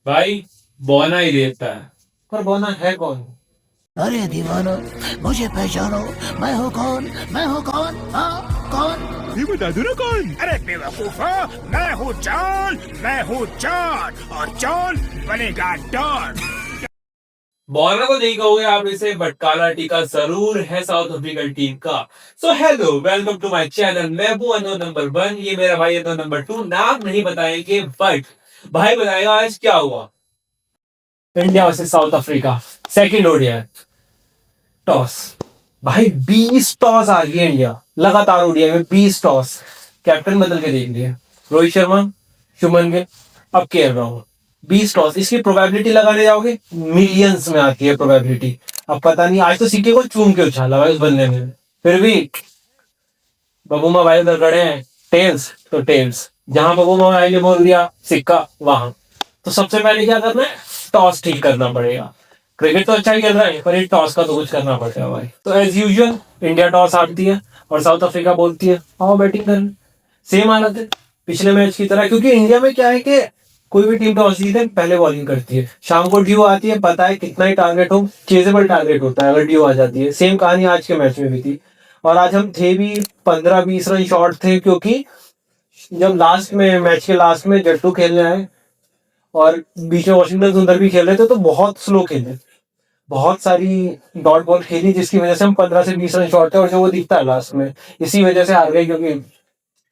भाई बौना ही देता है। पर बौना है कौन? अरे दीवानो, मुझे पहचानो। मैं हूँ कौन? हाँ, कौन? ये बता दो ना कौन। अरे बेवकूफा, मैं हूँ जॉन और जॉन बनेगा डॉन। बौना को नहीं कहोगे आप इसे, बट काला टीका जरूर है साउथ अफ्रीकन टीम का। So hello, welcome to my channel. मैं हूं अननोन नंबर 1, ये मेरा भाई अननोन नंबर 2। नाम नहीं बताएंगे, बट भाई बताएगा आज क्या हुआ। India versus south Africa, second ODI toss. भाई 20 टॉस आ गई इंडिया लगातार ओडीआई में, 20 टॉस। कैप्टन बदल के देख लिए, रोहित शर्मा, शुभमन गिल, अब केएल राहुल। 20 टॉस, इसकी प्रोबेबिलिटी लगाने जाओगे मिलियंस में आती है प्रोबेबिलिटी। अब पता नहीं, आज तो सिक्के को चूम के उछाला भाई उस बंदे ने। फिर भी बबूमा भाई उधर खड़े हैं, टेल्स तो टेल्स। जहां बबूमा भाई ने बोल दिया सिक्का, वहां। तो सबसे पहले क्या करना है, टॉस ठीक करना पड़ेगा। क्रिकेट तो अच्छा ही खेल रहा है, पर ये टॉस का तो कुछ करना पड़ेगा भाई। तो एज यूजुअल इंडिया टॉस हारती है और साउथ अफ्रीका बोलती है आओ बैटिंग करने। सेम हालत है पिछले मैच की तरह, क्योंकि इंडिया में क्या है कि कोई भी टीम टॉस जीते पहले बॉलिंग करती है। शाम को ड्यू आती है, पता है कितना ही टारगेट हो, चेजेबल टारगेट होता है अगर ड्यू आ जाती है। सेम कहानी आज के मैच में भी थी। और आज हम थे भी 15-20 रन शॉर्ट थे, क्योंकि जब लास्ट में मैच के लास्ट में जट्टू खेलने आए और बीच में वॉशिंगटन सुंदर भी खेल रहे थे, तो बहुत स्लो खेले, बहुत सारी डॉट बॉल खेली, जिसकी वजह से हम 15 से 20 रन शॉर्ट थे। और जो वो दिखता है लास्ट में, इसी वजह से हार गए, क्योंकि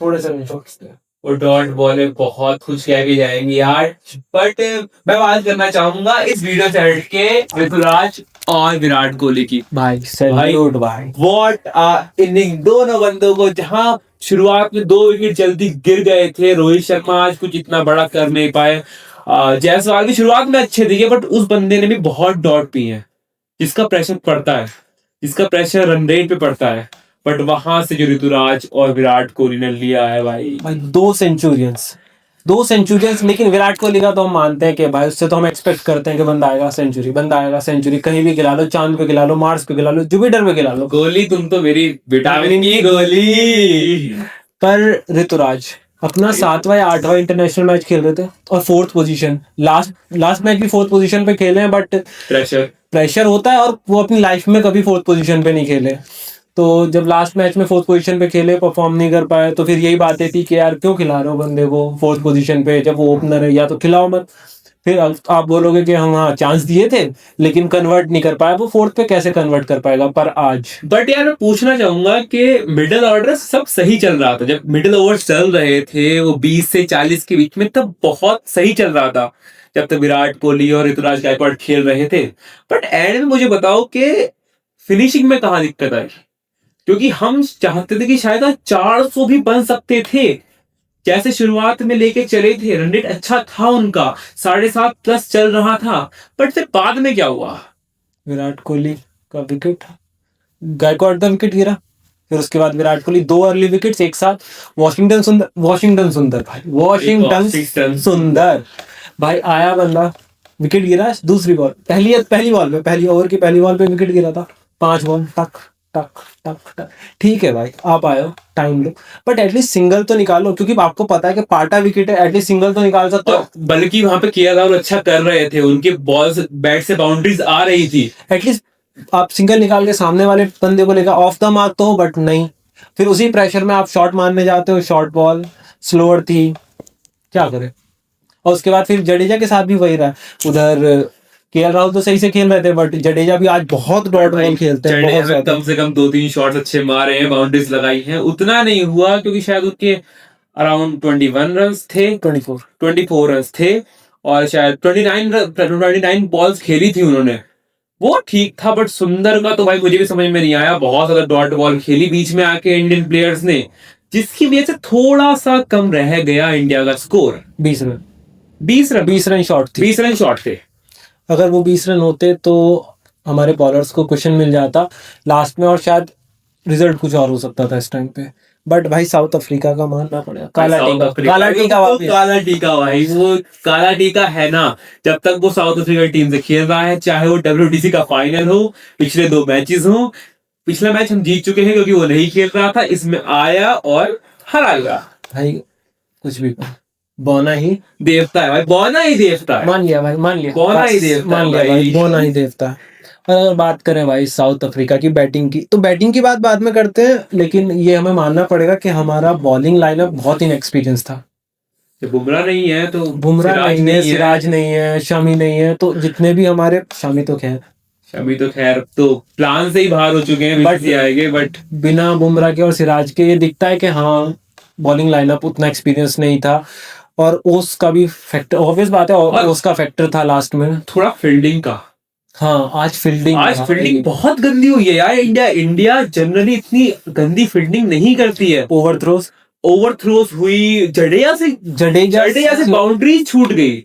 थोड़े से रन शॉर्ट थे। वो डॉट बॉलें बहुत कुछ कह के जाएंगी यार, बट मैं बात करना चाहूंगा इस वीडियो से हट के ऋतुराज और विराट कोहली की। भाई सैल्यूट भाई। व्हाट इनिंग दोनों बंदों को, जहां शुरुआत में 2 विकेट जल्दी गिर गए थे। रोहित शर्मा आज कुछ इतना बड़ा कर नहीं पाए। जायसवाल की शुरुआत में अच्छे दिखे, बट उस बंदे ने भी बहुत डॉट पी है, जिसका प्रेशर पड़ता है, जिसका प्रेशर रन रेट पे पड़ता है। बट वहां से जो ऋतुराज और विराट कोहली ने लिया है भाई, 2 सेंचुरियंस। लेकिन विराट कोहली का तो हम मानते हैं कि भाई उससे तो हम एक्सपेक्ट करते हैं कि बंदा आएगा सेंचुरी। कहीं भी गिरा लो, चांद पे गिरा लो, मार्स पे गिरा लो, जुपिटर पे गिरा लो। कोहली तुम तो मेरी विटामिन की गोली। पर ऋतुराज अपना 7वां या 8वां इंटरनेशनल मैच खेल रहे थे और 4th पोजीशन, लास्ट मैच भी 4th पोजीशन पे खेले हैं। बट प्रेशर होता है, और वो अपनी लाइफ में कभी 4th पोजीशन पे नहीं खेले। तो जब लास्ट मैच में 4th पोजीशन पे खेले, परफॉर्म नहीं कर पाए, तो फिर यही बातें थी कि यार क्यों खिला रहे हो बंदे को 4th पोजीशन पे, जब वो ओपनर है, या तो खिलाओ मत। फिर आप बोलोगे कि हम हाँ चांस दिए थे लेकिन कन्वर्ट नहीं कर पाया। वो 4th पे कैसे कन्वर्ट कर पाएगा? पर आज बट यार मैं पूछना चाहूंगा कि मिडिल ऑर्डर सब सही चल रहा था, जब मिडिल ओवर्स चल रहे थे वो 20 से 40 के बीच में, तब बहुत सही चल रहा था, जब तक विराट कोहली और ऋतुराज गायकवाड़ खेल रहे थे। बट एंड में मुझे बताओ कि फिनिशिंग में कहाँ दिक्कत आई, क्योंकि हम चाहते थे कि शायद 400 भी बन सकते थे। जैसे शुरुआत में लेके चले थे, रन रेट अच्छा था उनका, 7.5+ चल रहा था। बट फिर बाद में क्या हुआ? विराट कोहली का विकेट, गायकवाड़ का विकेट गिरा, फिर उसके बाद विराट कोहली 2 अर्ली विकेट्स एक साथ। वॉशिंगटन सुंदर भाई आया बंदा, विकेट गिरा दूसरी बॉल, पहली ओवर की पहली बॉल पे विकेट गिरा था। 5 बॉल टक टक टक टक। ठीक है भाई, आप आए हो, time low, but at least single तो निकालो, क्योंकि आपको पता है कि पाटा विकेट है, एटलीस्ट सिंगल तो निकाल सकते हो। बल्कि वहां पे केएल राहुल अच्छा कर रहे थे, उनके बॉल बैट से बाउंड्रीज आ रही थी। एटलीस्ट आप सिंगल निकाल के सामने वाले बंदे को लेकर ऑफ द मार्क तो हो, बट नहीं। फिर उसी प्रेशर में आप शॉट मारने जाते हो, शॉर्ट बॉल स्लोअर थी, क्या करे। और उसके बाद फिर जडेजा के साथ भी वही रहा। उधर केएल राहुल तो सही से खेल रहे थे, बट जडेजा भी आज बहुत डॉट बॉल खेलते हैं, बहुत ज्यादा। कम से कम 2-3 शॉट्स अच्छे मारे हैं, बाउंड्रीज लगाई हैं। उतना नहीं हुआ क्योंकि शायद उनके अराउंड 21 रन थे, 24 रन थे, और शायद 29 बॉल्स खेली थी उन्होंने, वो ठीक था। बट सुंदर का तो भाई मुझे भी समझ में नहीं आया, बहुत ज्यादा डॉट बॉल खेली बीच में आके इंडियन प्लेयर्स ने, जिसकी वजह से थोड़ा सा कम रह गया इंडिया का स्कोर। 20 रन 20 रन शॉर्ट थे। अगर वो 20 रन होते तो हमारे बॉलर्स को क्वेश्चन मिल जाता लास्ट में, और शायद रिजल्ट कुछ और हो सकता था इस टाइम पे। बट भाई साउथ अफ्रीका का मानना पड़ेगा, काला टीका भाई, वो काला टीका है ना। जब तक वो साउथ अफ्रीका टीम से खेल रहा है, चाहे वो WTC का फाइनल हो, पिछले 2 मैचेस हो, पिछला मैच हम जीत चुके हैं क्योंकि वो नहीं खेल रहा था, इसमें आया और हरा गया। भाई कुछ भी बोना ही देवता है भाई, बौना ही देवता है। मान लिया भाई, मान लिया, बोना ही बस देवता मान है लिया भाई। भाई, बोना ही देवता है। और अगर बात करें भाई साउथ अफ्रीका की बैटिंग की, तो बैटिंग की बात बाद में करते हैं, लेकिन ये हमें मानना पड़ेगा कि हमारा बॉलिंग लाइनअप बहुत इनएक्सपीरियंस था। जब बुमराह नहीं है तो बुमराह सिराज नहीं है, सिराज नहीं है, शमी नहीं है, तो जितने भी हमारे, शमी तो खैर अभी तो खैर तो प्लान से ही बाहर हो चुके हैं, But- आएंगे, बट बिना बुमराह के और सिराज के ये दिखता है कि हाँ बॉलिंग लाइनअप उतना एक्सपीरियंस नहीं था। और ओस का भी फैक्टर, ऑब्वियस बात है, और- ओस का फैक्टर था लास्ट में। थोड़ा फील्डिंग का, हाँ आज फील्डिंग, आज फील्डिंग बहुत गंदी हुई है यार। इंडिया जनरली इतनी गंदी फील्डिंग नहीं करती है। ओवर थ्रोस, ओवर थ्रोस हुई, जडेजा से बाउंड्री छूट गई।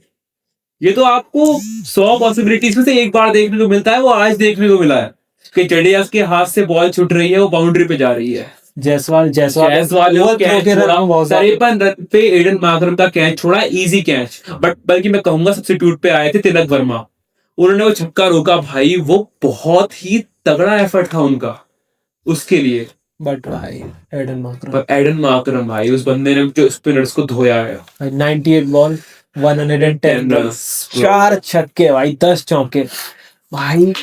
ये तो आपको 100 पॉसिबिलिटीज में से एक बार देखने को मिलता है, वो आज देखने को मिला है कि जडेजा के हाथ से बॉल छूट रही है, वो बाउंड्री पे जा रही है। जायसवाल वो कैच छोड़ा, 53 रन पे एडन मार्करम का कैच छोड़ा, इजी कैच। बट बल्कि मैं कहूंगा सब्स्टिट्यूट पे आए थे तिलक वर्मा, उन्होंने वो छक्का रोका भाई, वो बहुत ही तगड़ा एफर्ट था उनका उसके लिए। बट भाई एडन मार्करम, पर एडन मार्करम भाई, उस बंदे ने जो स्पिनर्स को धोया है। 98 बॉल 110 रन, 4 छक्के भाई, 10 चौके भाई,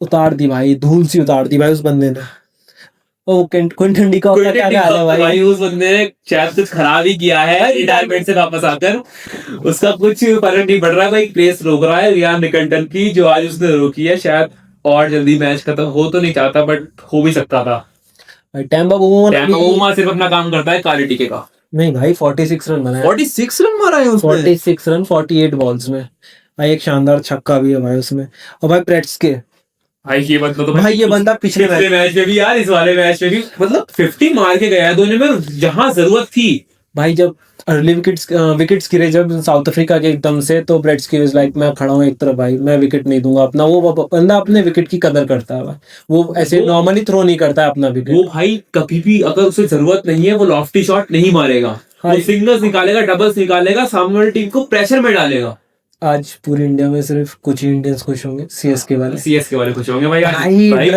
उतार दी भाई, धूल सी उतार दी भाई उस बंदे ने। ओ क्विंटन डी कॉक का क्या हाल है भाई? उस बंदे ने शायद कुछ खराब ही किया है रिटायरमेंट से वापस आकर, उसका कुछ फर्क नहीं पड़ रहा है भाई। प्लेस रोक रहा है रियान निकल्टन की, जो आज उसने रोकी है। शायद और जल्दी मैच खत्म हो तो नहीं चाहता, बट हो भी सकता था। भाई टैम्पा बूमा सिर्फ अपना काम करता है काले टीके का। नहीं भाई 46 रन बनाए, 46 रन मारा है उसने। 46 रन 48 बॉल्स में भाई, एक शानदार छक्का भी है भाई उसमें। और भाई प्रेट्स के भाई ये बंदा तो भाई, ये बंदा पिछले मैच में भी यार, इस वाले मैच में भी मतलब 50 मार के गया है दोनों में, जहां जरूरत थी भाई। जब अर्ली विकेट्स गिरे जब साउथ अफ्रीका के एकदम से, तो ब्रेट्स की वाज लाइक मैं खड़ा हूँ एक तरफ भाई, मैं विकेट नहीं दूंगा अपना। वो बंदा अपने विकेट की कदर करता है भाई, वो ऐसे नॉर्मली थ्रो नहीं करता है अपना वो विकेट। भाई कभी भी अगर उसे जरूरत नहीं है, वो लॉफ्टी शॉट नहीं मारेगा। हाँ। वो सिंगल्स निकालेगा, डबल्स निकालेगा, सामने वाली टीम को प्रेशर में डालेगा। आज पूरी इंडिया में सिर्फ कुछ ही इंडियंस खुश होंगे, सीएसके वाले। सीएसके वाले खुश होंगे भाई।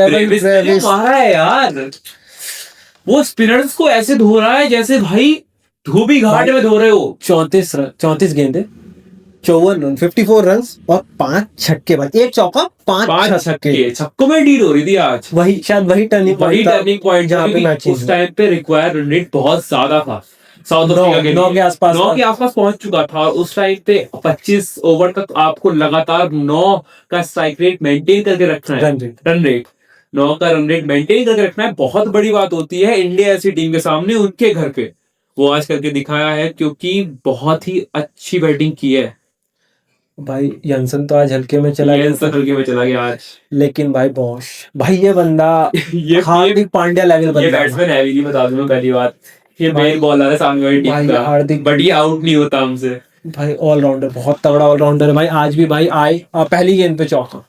ट्रेविस ने मारा है यार, वो स्पिनर्स को ऐसे धो रहा है जैसे भाई धोबी घाट में धो रहे हो। 34 गेंदे, 54 रन, 54 रन और 5 छक्के भाई, एक चौका 5 छक्के। छक्कों में डील हो रही थी आज। वही शायद वही टर्निंग पॉइंट जहाँ पे मैच उस टाइम पे रिक्वायर्ड रन रेट बहुत ज्यादा था साउथ अफ्रीका के लिए। 9 के आसपास पहुंच चुका था। और उस टाइम पे 25 ओवर तक आपको लगातार 9 का स्ट्राइक रेट मेंटेन करके रखना है। रन रेट 9 का रन रेट मेंटेन करके रखना है, बहुत बड़ी बात होती है इंडिया ऐसी टीम के सामने, उनके घर पे। वो आज करके दिखाया है, क्योंकि बहुत ही अच्छी बैटिंग की है भाई। यंसन तो आज हल्के में चला गया आज, लेकिन भाई बॉश भाई, ये बंदा ये हार्दिक पांड्या लेवल बंदा। ये बैट्समैन है भी नहीं, बता दूं मैं पहली बात। ये मेन बॉलर है सामने वाली टीम का, हार्दिक, बट ये आउट नहीं होता हमसे भाई। ऑलराउंडर, बहुत तगड़ा ऑलराउंडर है भाई। आज भी भाई पहली गेंद पे चौका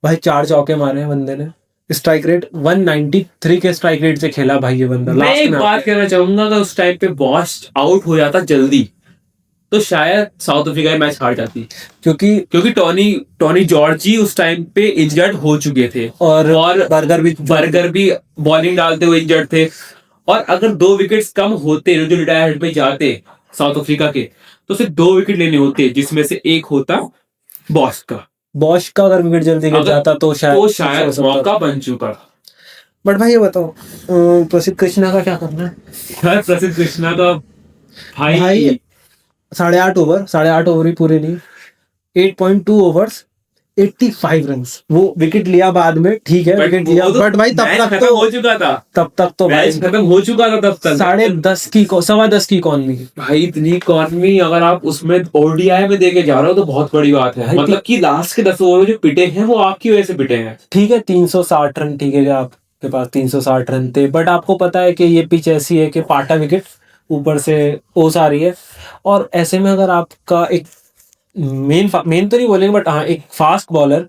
भाई, 4 चौके मारे हैं बंदे ने। स्ट्राइक रेट 193 के स्ट्राइक रेट से खेला भाई ये बंदा। मैं एक बात कहना चाहूंगा, अगर उस टाइम पे बॉश आउट हो जाता जल्दी, तो शायद साउथ अफ्रीका मैच हार जाती, क्योंकि टॉनी जॉर्जी उस टाइम पे इंजर्ड हो चुके थे, और बर्गर भी बॉलिंग डालते हुए इंजर्ड थे। और अगर 2 विकेट्स कम होते जो रिटायर्ड पे जाते साउथ अफ्रीका के, तो सिर्फ 2 विकेट लेने होते, जिसमें से एक होता बॉश का अगर विकेट जल्दी गिर जाता तो शायद मौका बन चुका। बट भाई ये बताओ, प्रसिद्ध कृष्णा का क्या करना है यार? प्रसिद्ध कृष्णा का भाई 8.5 ओवर ही पूरे नहीं, 8.2 ओवर्स 85 रन। वो विकेट लिया बाद में, ठीक है विकेट लिया, बट भाई तब तक तो हो चुका था, मैच खत्म हो चुका था तब तक। 10:30 की 10:15 की इकॉनमी भाई, इतनी इकॉनमी अगर आप उसमें ओडीआई में देके जा रहे हो तो बहुत बड़ी बात है। मतलब कि लास्ट के 10 ओवर जो पिटे हैं वो आपकी वजह से पिटे हैं। ठीक है 360 रन, ठीक है आपके पास 360 रन थे, बट आपको पता है कि ये पिच ऐसी है कि पाटा विकेट ऊपर से ओस आ रही है। और ऐसे में अगर आपका एक मेन तो नहीं बोलेंगे, बट हाँ एक फास्ट बॉलर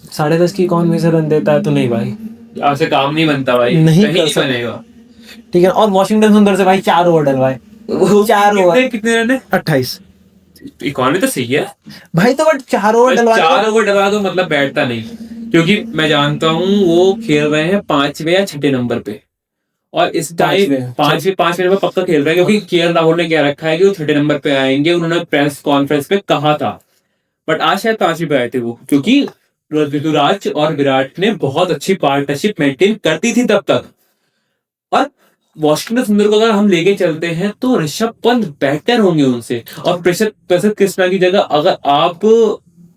10.5 की इकॉनमी से रन देता है, तो नहीं भाई, आपसे काम नहीं बनता भाई, नहीं बनेगा। ठीक है। और वॉशिंगटन सुंदर से भाई 4 ओवर डलवाए, 4 ओवर कितने रन है? 28। इकॉनमी तो सही है भाई, तो बट 4 ओवर डलवा 4 ओवर डलवा दो, मतलब बैठता नहीं, क्योंकि मैं जानता हूँ वो खेल रहे हैं 5वें या 6ठे नंबर पे, और इस टाइम पांच मिनट में पक्का खेल रहे हैं, क्योंकि केएल राहुल ने क्या रखा है कि वो 30 नंबर पे आएंगे, उन्होंने प्रेस कॉन्फ्रेंस पे कहा था। बट आज शायद 5वीं पे आए थे वो, क्योंकि ऋतुराज और विराट ने बहुत अच्छी पार्टनरशिप मेंटेन करती थी तब तक। और वॉशिंगटन सुंदर को अगर हम लेके चलते हैं तो ऋषभ पंत बेटर होंगे उनसे। और प्रसिद्ध कृष्णा की जगह अगर आप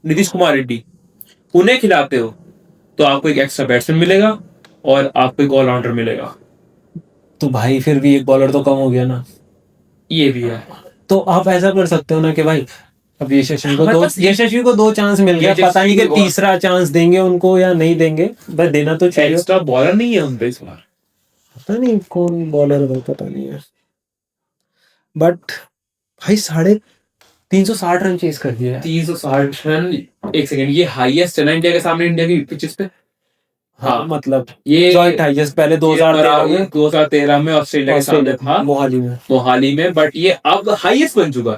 नीतीश कुमार रेड्डी उन्हें खिलाते हो तो आपको एक एक्स्ट्रा बैट्समैन मिलेगा और आपको एक ऑलराउंडर मिलेगा। तो भाई फिर भी एक बॉलर तो कम हो गया ना। ये भी है। तो आप ऐसा कर सकते हो ना कि भाई अब यशस्वी को 2 चांस मिल गया, यशस्वी पता नहीं कि को तीसरा चांस देंगे उनको या नहीं देंगे, बस देना तो चाहिए। एक्स्ट्रा बॉलर नहीं है उनपे इस बार। पता नहीं कौन बॉलर है, पता नहीं है। बट भाई 360 रन चेस कर दिया है। 360 रन। एक सेकंड, ये हाईएस्ट है ना इंडिया के सामने, इंडिया की पिचेस पे। हाँ मतलब ये जॉइंट हाईएस्ट पहले 2013 में ऑस्ट्रेलिया के सामने था, मोहाली में। बट ये अब हाईएस्ट बन चुका।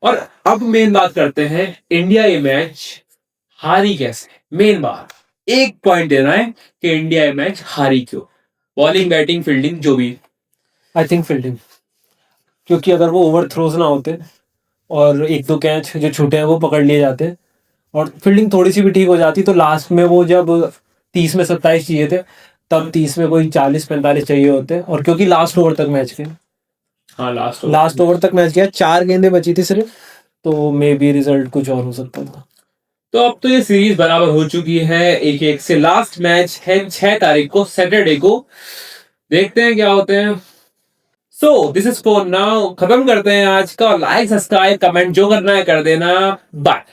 और अब मेन बात करते हैं, इंडिया ये मैच हारी कैसे। मेन बात, एक पॉइंट देना है कि इंडिया ये मैच हारी क्यों। बॉलिंग, बैटिंग, फील्डिंग, जो भी। आई थिंक फील्डिंग, क्योंकि अगर वो ओवर थ्रोज ना होते और 1-2 कैच जो छूटे हैं वो पकड़ लिए जाते और फील्डिंग थोड़ी सी भी ठीक हो जाती, तो लास्ट में वो जब 30 में 27 चाहिए थे तब 30 में कोई 40-45 चाहिए होते। और क्योंकि लास्ट ओवर तक मैच गया, हाँ लास्ट ओवर तक मैच गया, 4 गेंदें बची थी सिर्फ, तो मे बी रिजल्ट कुछ और हो सकता था। तो अब तो ये सीरीज बराबर हो चुकी है 1-1 से। लास्ट मैच है 6 तारीख को, सैटरडे को। देखते हैं क्या होते हैं। So this is for now. खत्म करते हैं आज का। लाइक, सब्सक्राइब, कमेंट जो करना है कर देना। बाय।